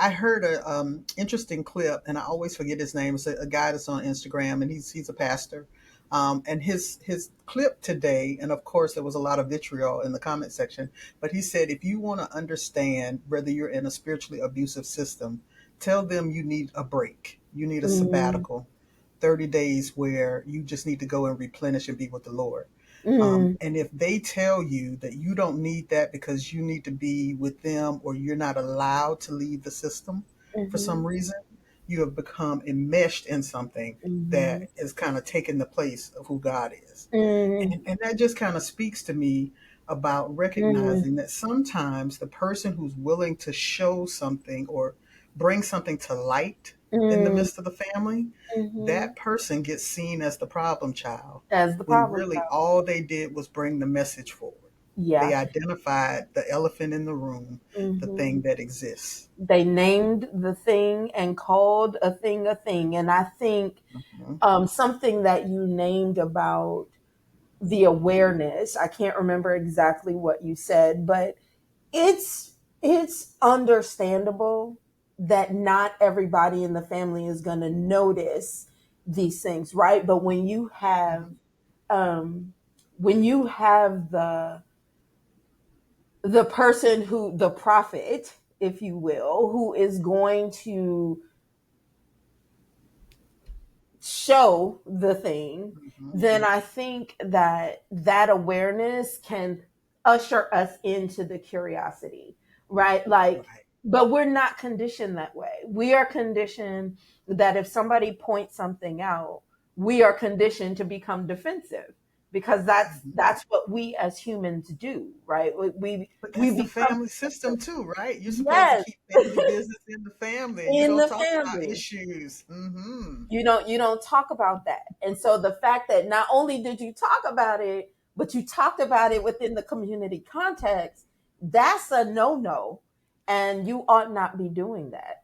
I heard a interesting clip, and I always forget his name. It's a guy that's on Instagram, and he's a pastor. And his clip today, and of course there was a lot of vitriol in the comment section, but he said if you want to understand whether you're in a spiritually abusive system, tell them you need a break, you need a Mm, sabbatical, 30 days where you just need to go and replenish and be with the Lord. mm, And if they tell you that you don't need that because you need to be with them or you're not allowed to leave the system for some mhm, reason, you have become enmeshed in something mhm, that is kind of taking the place of who God is. mm, And that just kind of speaks to me about mm, recognizing that sometimes the person who's willing to show something or bring something to light in the mm, midst of the family, mhm. that person gets seen as the problem child As the when problem really child. all they did was bring the message forward. They Yeah. identified the elephant in the room, the Hmm. thing that exists. They named the thing and called a thing a thing. And I think Mhm. something that you named about the awareness, I can't remember exactly what you said, but it's understandable that not everybody in the family is going to notice these things, right? But um, when you have the person who the prophet, if you will, who is going to show the thing, Mhm. then I think that that awareness can usher us into the curiosity, right? Like, Right. but we're not conditioned that way. We are conditioned that if somebody points something out, we are conditioned to become defensive because Mhm. that's what we as humans do, right? But We that's the become family system too, right? You're supposed to yes keep family business in the family. You in don't the talk about family. issues. You don't talk about that. And so the fact that not only did you talk about it, but you talked about it within the community context, that's a no-no. And you ought not be doing that.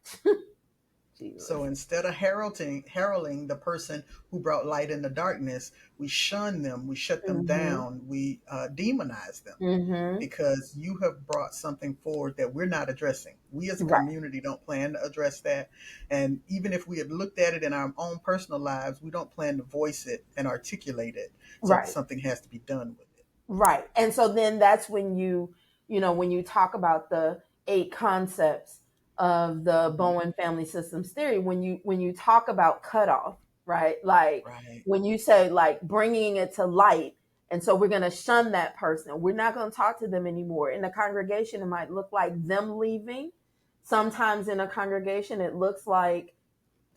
So Jesus. instead of heralding the person who brought light in the darkness, we shun them, we shut them Mm-hmm. down, we demonize them Mm-hmm. because you have brought something forward that we're not addressing. We as a Right. community don't plan to address that. And even if we had looked at it in our own personal lives, we don't plan to voice it and articulate it. So Right. something has to be done with it. Right. And so then that's when when you talk about the eight concepts of the Mhm. Bowen family systems theory, when you talk about cutoff, right? Like Right. when you say like bringing it to light, and so we're going to shun that person. We're not going to talk to them anymore. In the congregation, it might look like them leaving. Sometimes in a congregation, it looks like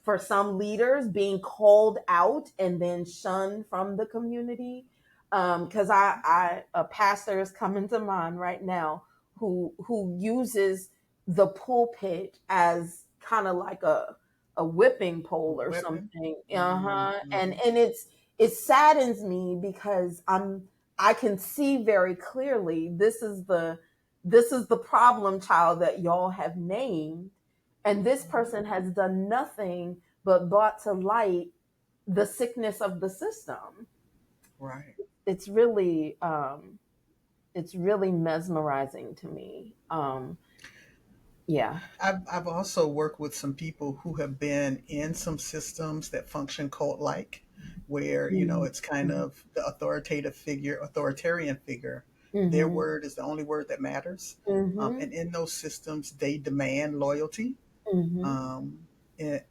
for some leaders being called out and then shunned from the community. Because a pastor is coming to mind right now who uses the pulpit as kind of like a whipping A pole or weapon. something. Uh-huh. And Mm-hmm. it saddens me because I can see very clearly this is the problem child that y'all have named, and this person has done nothing but brought to light the sickness of the system. Right. It's really it's really mesmerizing to me. Yeah. I've also worked with some people who have been in some systems that function cult like, where, Mm-hmm. it's kind of the authoritarian figure. Their Mm-hmm. word is the only word that matters. Mm-hmm. And in those systems, they demand loyalty. Mm-hmm.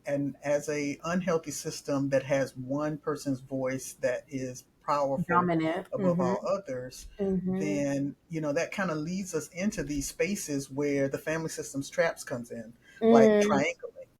And as a unhealthy system that has one person's voice that is powerful Dominant. above Mm-hmm. all others, Mm-hmm. then that kind of leads us into these spaces where the family systems traps comes in, like Mm. triangle